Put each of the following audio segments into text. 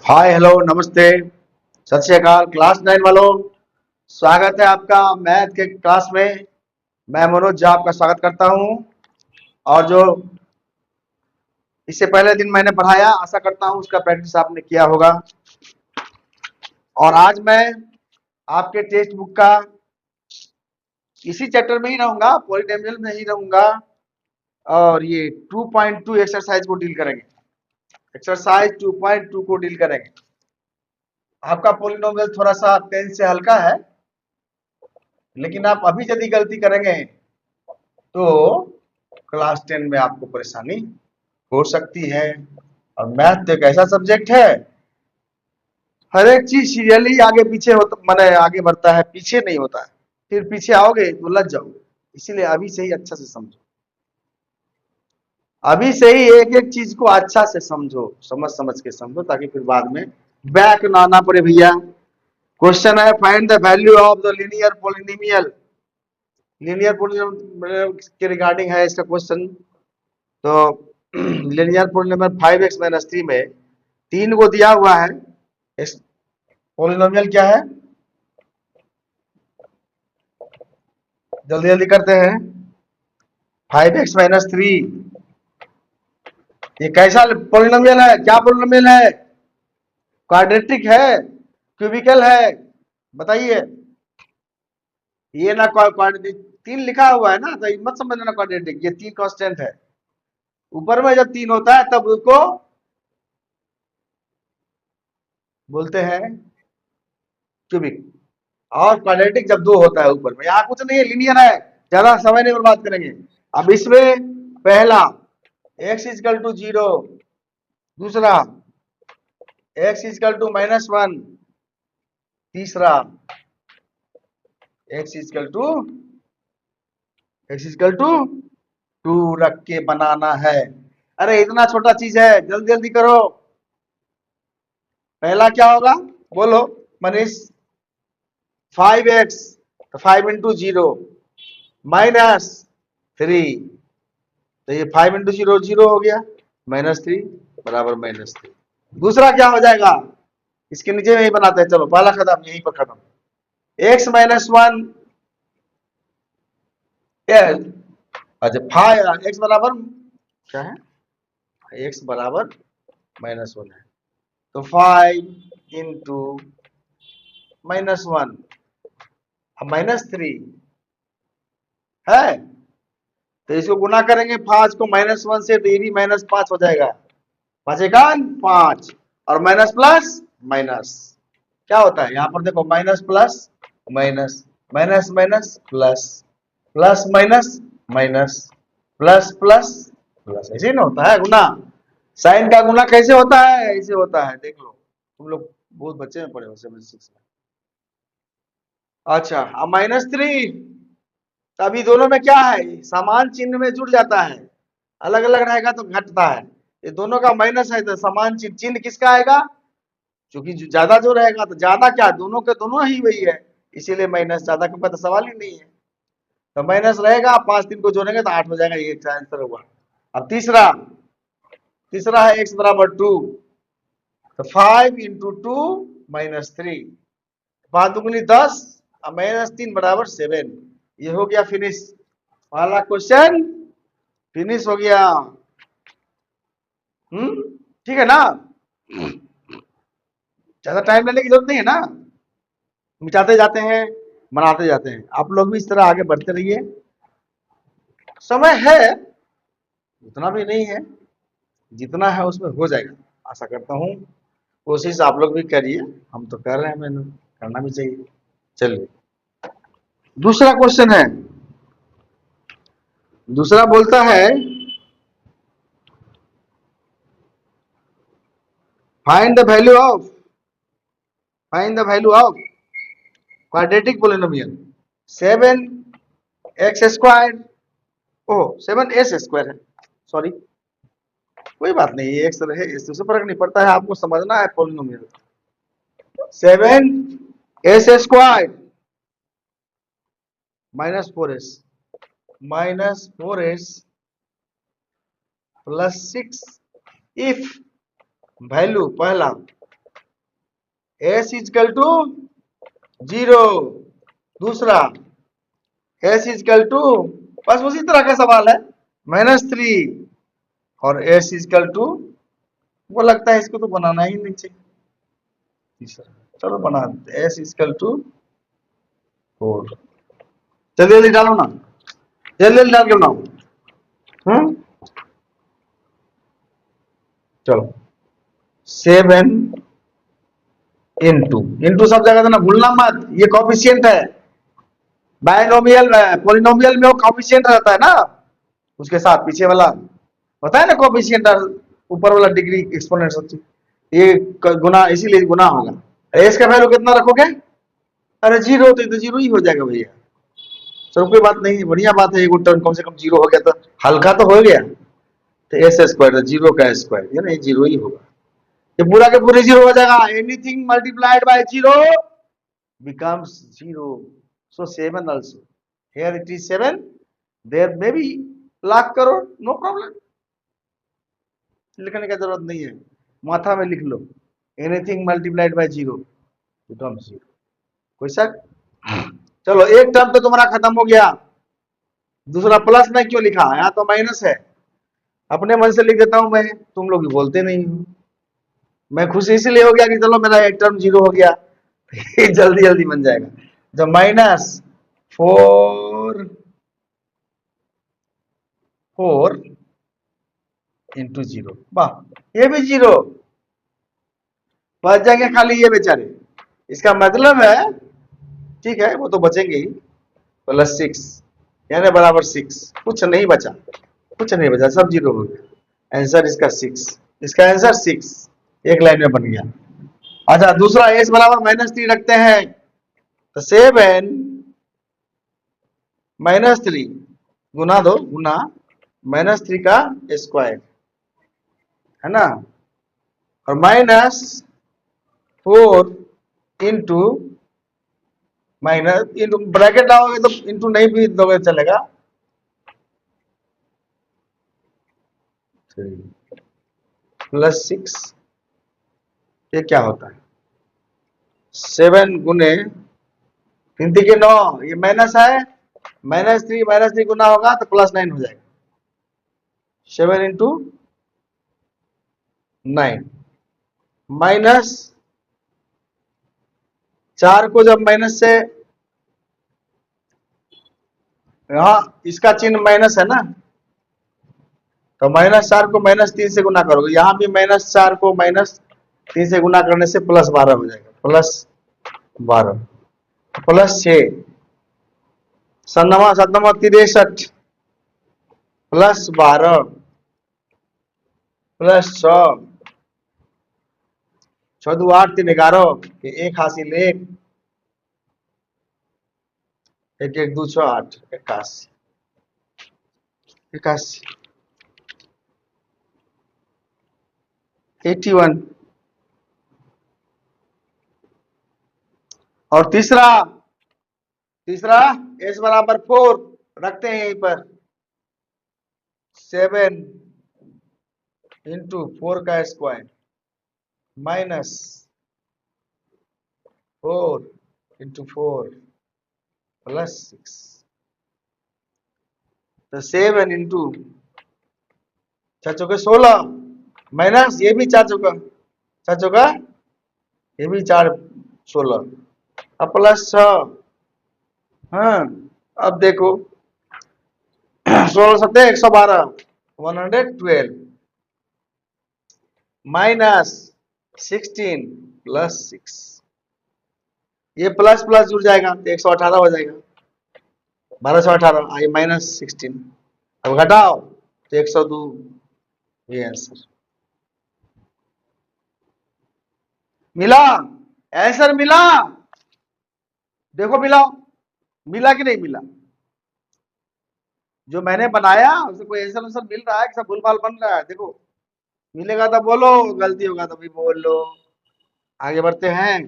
Hi hello नमस्ते सत श्री अकाल क्लास 9 वालों। स्वागत है आपका मैथ के क्लास में। मैं मनोज झा आपका स्वागत करता हूं। और जो इससे पहले दिन मैंने पढ़ाया आशा करता हूं उसका प्रैक्टिस आपने किया होगा। और आज मैं आपके टेक्स्ट बुक का इसी चैप्टर में ही रहूंगा, पॉलिनोमियल में ही रहूंगा। और ये 2.2 एक्सरसाइज को डील करेंगे। एक्सरसाइज 2.2 को डील करेंगे। आपका पॉलिनोमियल थोड़ा सा 10 से हल्का है, लेकिन आप अभी यदि गलती करेंगे तो क्लास 10 में आपको परेशानी हो सकती है। और मैथ तो एक ऐसा सब्जेक्ट है, हर एक चीज सीरियली आगे पीछे होता, माने आगे बढ़ता है, पीछे नहीं होता है। फिर पीछे आओगे तो लग जाओगे। इसीलिए अभी से ही अच्छा से समझो, अभी से ही एक एक चीज को अच्छा से समझो, समझ समझ के समझो, ताकि फिर बाद में बैक ना आना पड़े। भैया क्वेश्चन है, find the value of the linear polynomial. Linear polynomial के रिगार्डिंग है इसका क्वेश्चन। तो लीनियर पॉलिनोमियल 5x-3 में 3 को दिया हुआ है। इस पॉलिनोमियल क्या है, जल्दी जल्दी करते हैं। 5x-3 ये कैसा पॉलिनोमियल है, क्या पॉलिनोमियल है? क्वाड्रेटिक है, क्यूबिकल है? बताइए। ये ना क्वाड्रेटिक 3 लिखा हुआ है ना, तो मत समझना क्वाड्रेटिक। ये 3 कांस्टेंट है। ऊपर में जब 3 होता है तब उसको बोलते हैं क्यूबिक। और क्वाड्रेटिक जब 2 होता है ऊपर में। यहाँ कुछ नहीं है, लीनियर है। ज्यादा समय नहीं बर्बाद करेंगे। अब इसमें पहला x इजकल टू 0, दूसरा x इजकल टू -1, तीसरा x इजकल टू 2 रख के बनाना है। अरे इतना छोटा चीज है, जल्दी जल्दी करो। पहला क्या होगा बोलो मनीष? 5x, तो 5 इंटू 0 -3, तो ये 5 इंटू 0 0 हो गया, -3 बराबर -3। दूसरा क्या हो जाएगा, इसके नीचे में ही बनाते हैं। चलो पहला खत्म, यहीं पर खत्म। x -1 अच्छा 5 x बराबर क्या है, x बराबर -1 है, तो 5 इंटू -1 -3 है। तो इसको गुना करेंगे 5 को -1 से, तो ये भी -5 हो जाएगा। 5 एकान 5 और माइनस प्लस माइनस क्या होता है, यहाँ पर देखो minus plus minus, minus minus plus, plus minus minus, plus plus plus. ऐसे ही ना होता है गुना। साइन का गुना कैसे होता है, ऐसे होता है, देख लो तुम लोग बहुत बच्चे में पढ़े हो 7-6 में। अच्छा अब -3, अभी दोनों में क्या है, समान चिन्ह में जुड़ जाता है। अलग अलग रहेगा तो घटता है। ये दोनों का माइनस है तो समान चिन्ह, चिन्ह किसका आएगा? क्योंकि ज्यादा जो रहेगा तो ज्यादा क्या, दोनों के दोनों ही वही है, इसीलिए माइनस। ज्यादा के ऊपर तो सवाल ही नहीं है। तो माइनस रहेगा, 5 3 को जोड़ेंगे तो 8 हो जाएगा, ये आंसर होगा। अब तीसरा, तीसरा है x बराबर 2, तो 5 इंटू 2 -3, 5 दूनी 10 और -3 बराबर 7। ये हो गया फिनिश, पहला क्वेश्चन फिनिश हो गया। ठीक है ना, ज्यादा टाइम लेने की जरूरत नहीं है ना, मिटाते जाते हैं, बनाते जाते हैं। आप लोग भी इस तरह आगे बढ़ते रहिए। समय है, उतना भी नहीं है, जितना है उसमें हो जाएगा, आशा करता हूँ। कोशिश आप लोग भी करिए, हम तो कर रहे हैं, मैंने करना भी चाहिए। चलिए दूसरा क्वेश्चन है। दूसरा बोलता है find the value of, find the value of quadratic polynomial 7x²। Oh 7s² है, सॉरी, कोई बात नहीं, एक्स रहे इससे फर्क नहीं पड़ता है, आपको समझना है polynomial. 7s² -4s, -4s +6 if value, पहला एस इजकल टू 0, दूसरा एस इजकल टू, बस उसी तरह का सवाल है, -3, और एस इजकल टू, वो लगता है इसको तो बनाना ही नहीं चाहिए, तीसरा, चलो बना देते, एस इजकल टू 4, जल्दी जल्दी डालो ना, जल्दी जल्दी डाल के बनाओ। चलो 7 इंटू सब जगह था ना, भूलना मत, ये कॉफिशिएंट है, बायनोमियल पॉलिनोमियल में वो कॉफिशिएंट रहता है ना, उसके साथ पीछे वाला होता है ना कॉफिशिएंट, ऊपर वाला डिग्री एक्सपोनेंट सब चीज, ये गुना, इसीलिए गुना होगा। एस का वैल्यू कितना रखोगे? अरे 0, तो 0 ही हो जाएगा भैया, चलो कोई बात नहीं, बढ़िया बात है, एक टर्म कम से कम 0 हो गया, तो हल्का तो हो गया, तो एस स्क्वायर 0 का स्क्वायर, ये ना 0 ही होगा, ये पूरा के पूरे 0 हो जाएगा, anything multiplied by 0 becomes 0, so 7 also, here it is 7, there may be lakh crore, no problem, लिखने का जरूरत नहीं है, माथा में लिख लो, एनीथिंग मल्टीप्लाइड बाय 0 becomes 0, कोई शक? चलो एक टर्म तो तुम्हारा खत्म हो गया, दूसरा प्लस में क्यों लिखा, यहाँ तो माइनस है, अपने मन से लिख देता हूं मैं, तुम लोग बोलते नहीं हो, मैं खुशी इसलिए हो गया कि चलो मेरा एक टर्म 0 हो गया, जल्दी जल्दी बन जाएगा, जब -4 इंटू 0, वाह, ये भी 0, बच जाएंगे खाली ये बेचारे, इसका मतलब है, ठीक है वो तो बचेंगे ही, +6 यानी बराबर 6, कुछ नहीं बचा, कुछ नहीं बचा, सब 0 हो गया, आंसर इसका 6, इसका आंसर 6, एक लाइन में बन गया। अच्छा दूसरा एस बराबर -3 रखते हैं, तो 7 -3 गुना दो, गुना -3 का स्क्वायर है ना, और -4 इंटू माइनस, इंटू ब्रैकेट लाओगे तो इंटू नहीं भी दोगे चलेगा, 3 + 6, ये क्या होता है, 7 गुने 3 के 9, ये माइनस है, -3 गुना होगा तो +9 हो जाएगा, 7 इंटू 9, -4 को जब माइनस से, यहाँ इसका चिन्ह माइनस है ना, तो -4 को -3 से गुना करोगे, यहाँ भी -4 को -3 से गुना करने से +12 हो जाएगा, +12 +6 7 63 +12 +6 6 2 8 3 11 1 हासिल 1 1 1 2 6 8 81 81, और तीसरा एस बराबर 4 रखते हैं यहीं पर, 7 इंटू 4 का स्क्वायर -4 इंटू 4 +6, तो 7 इंटू 4 चौके 16 माइनस, ये भी 4 चौका 4 चौका, ये भी 4 16, अब +6, हाँ अब देखो 16 7 112 112 -16 +6, ये प्लस प्लस जुड़ जाएगा तो 118 हो जाएगा, 1218, आई -16, अब घटाओ तो 102, ये आंसर मिला, आंसर मिला, देखो मिला कि नहीं मिला, जो मैंने बनाया उससे कोई आंसर मिल रहा है कि सब भूलभाल बन रहा है, देखो मिलेगा तो बोलो, गलती होगा तो भी बोल लो, आगे बढ़ते हैं,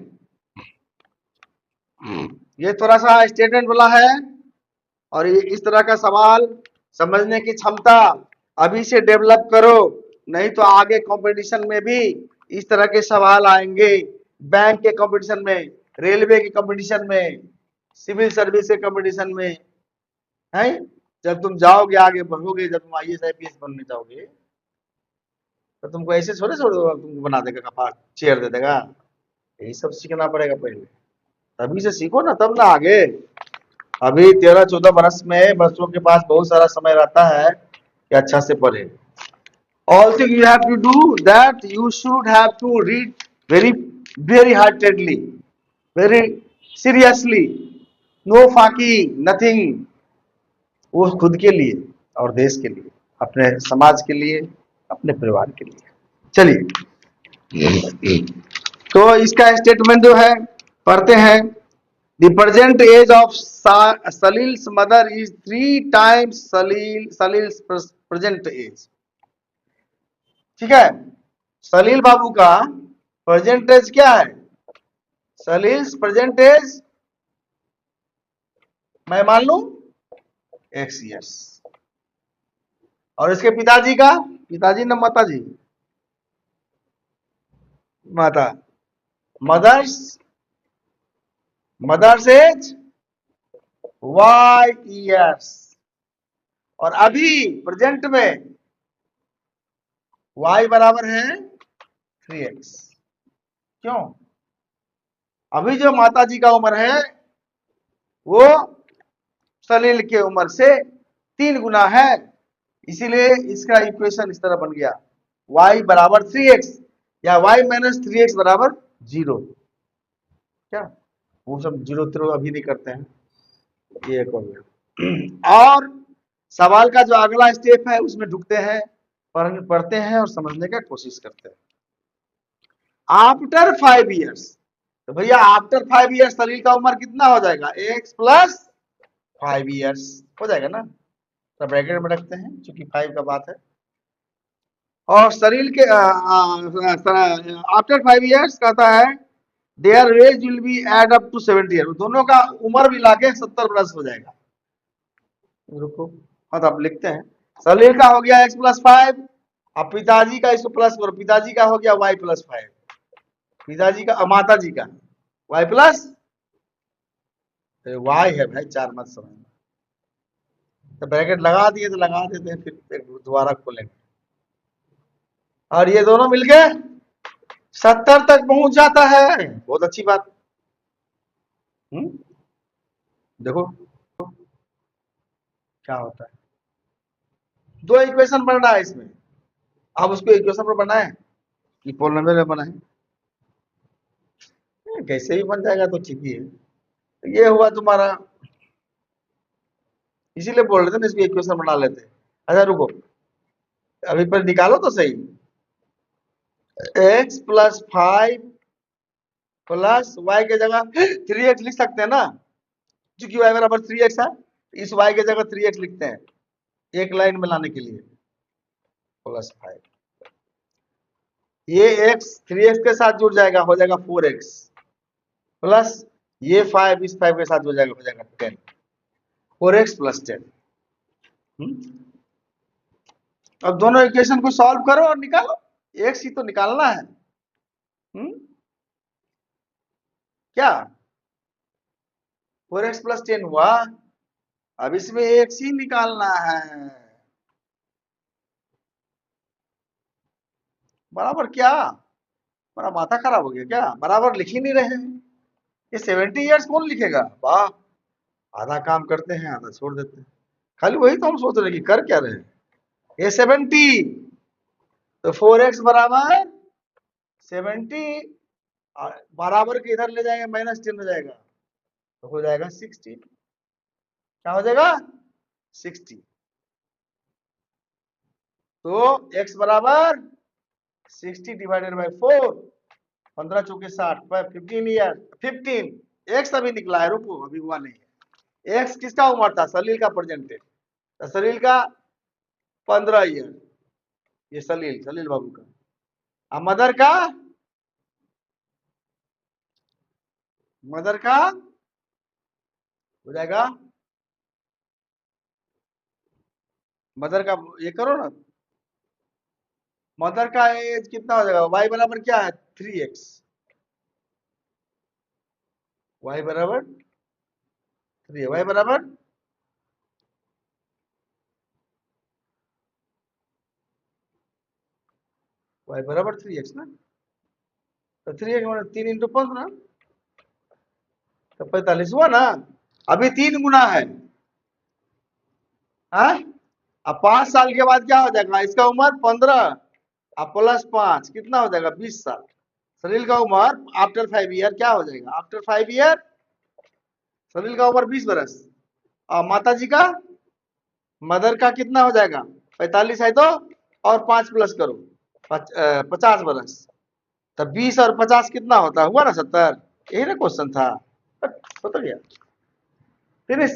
ये थोड़ा सा स्टेटमेंट वाला है, और ये इस तरह का सवाल समझने की क्षमता अभी से डेवलप करो, नहीं तो आगे कंपटीशन में भी इस तरह के सवाल आएंगे, बैंक के कंपटीशन में, रेलवे के कंपटीशन में, सिविल सर्विस के कंपटीशन में, है। जब तुम जाओगे आगे बढ़ोगे, जब तुम आईएएस आईपीएस बनने जाओगे, तो तुमको ऐसे थोड़े छोड़ तुमको बना देगा, कपाट चेयर दे देगा। यही सब सीखना पड़ेगा पहले, तभी से सीखो ना, तब ना आगे। अभी 13-14 बरस में बच्चों के पास बहुत सारा समय रहता है कि अच्छा से पढ़े। All thing you have to do that you should have to read very heartedly, very seriously. No फाकी, nothing. वो खुद के लिए और देश के लिए, अपने समाज के लिए, अपने परिवार के लिए। चलिए, तो इसका स्टेटमेंट जो है पढ़ते हैं। The present age of Salil's mother is 3 times Salil's present age. ठीक है, सलील बाबू का प्रेजेंट एज क्या है? सलील्स प्रेजेंट एज मैं मान लू x ईयर्स, और इसके पिताजी का, पिताजी ना माता जी, माता, mothers mothers age y years, और अभी प्रेजेंट में y बराबर है 3x। क्यों? अभी जो माता जी का उम्र है वो सलील के उम्र से 3 गुना है, इसीलिए इसका इक्वेशन इस तरह बन गया, y बराबर 3x या y माइनस 3x बराबर 0। क्या वो सब जीरो थ्रो अभी नहीं करते हैं, ये एक हो गया। और सवाल का जो अगला स्टेप है उसमें ढुकते हैं, पढ़ते हैं और समझने का कोशिश करते हैं। आफ्टर 5 ईयर्स, तो भैया आफ्टर 5 ईयर्स सलील का उम्र कितना हो जाएगा? x प्लस 5 ईयर्स हो जाएगा ना, तो ब्रैकेट में रखते हैं चूंकि 5 का बात है। और सलील के आफ्टर 5 ईयर्स कहता है their age will be add up to 70 year, दोनों का उम्र मिला के 70 प्लस हो जाएगा। रुको, हाँ, तो अब लिखते हैं। सलील का हो गया x प्लस 5, अब पिताजी का इसको प्लस करो, पिताजी का हो गया y प्लस 5, पिताजी का, माता जी का y प्लस, y है भाई, 4 मत समझना, तो ब्रैकेट लगा दिए तो लगा देते हैं, फिर दोबारा खोलेंगे। और ये दोनों मिलके 70 तक पहुंच जाता है, बहुत अच्छी बात। देखो क्या होता है, 2 इक्वेशन बन रहा है इसमें, अब उसको इक्वेशन पर बनाए कि पोलिनोमियल में बनाए, कैसे भी बन जाएगा तो ठीक ही है। तो ये हुआ तुम्हारा, इसीलिए बोल रहे थे ना इसको इक्वेशन बना लेते। अच्छा रुको, अभी पर निकालो तो सही, x प्लस 5 प्लस y के जगह 3x लिख सकते हैं ना, क्योंकि y बराबर 3x है, इस y के जगह 3x लिखते हैं एक लाइन में लाने के लिए, प्लस 5, ये x 3x के साथ जुड़ जाएगा, हो जाएगा 4x, प्लस ये 5 इस 5 के साथ हो जाएगा 10, 4x प्लस 10। अब दोनों इक्वेशन को सॉल्व करो और निकालो, x ही तो निकालना है। क्या 4x प्लस 10 हुआ, अब इसमें x ही निकालना है, बराबर क्या? बड़ा माथा खराब हो गया क्या? बराबर लिख ही नहीं रहे हैं, ये 70 ईयर्स कौन लिखेगा? वाह, आधा काम करते हैं आधा छोड़ देते हैं, खाली वही तो हम सोच रहे हैं कि कर क्या रहे हैं। ये 70, तो 4x बराबर 70, बराबर के इधर ले जाएंगे माइनस 10 हो जाएगा, तो हो जाएगा 60। क्या हो जाएगा? 60। तो x बराबर 60 डिवाइडेड बाई 4, 15 चौके 60, 15 ईयर, 15 x अभी निकला है, रुको अभी हुआ नहीं है। x किसका उम्र था? सलील का प्रेजेंट है, तो सलील का 15 ईयर, ये सलील बाबू का। अब मदर का हो जाएगा, मदर का ये करो ना, मदर का एज कितना हो जाएगा? y बराबर क्या है? 3x, y बराबर 3, y बराबर y बराबर 3x ना, तो 3x मैंने 3 × 15 तो 45 हुआ ना। अभी 3 गुना है। हाँ, अब 5 साल के बाद क्या हो जाएगा, इसका उम्र 15 अब +5 कितना हो जाएगा, 20 साल। सलील का उम्र आफ्टर 5 ईयर क्या हो जाएगा, आफ्टर 5 ईयर सलील का उम्र 20 बरस। और माता जी का, मदर का कितना हो जाएगा, 45 है तो और 5 प्लस करो, 50 बरस। तब 20 और 50 कितना होता, हुआ ना 70। यही ना क्वेश्चन था, हो तो गया। फिनिश।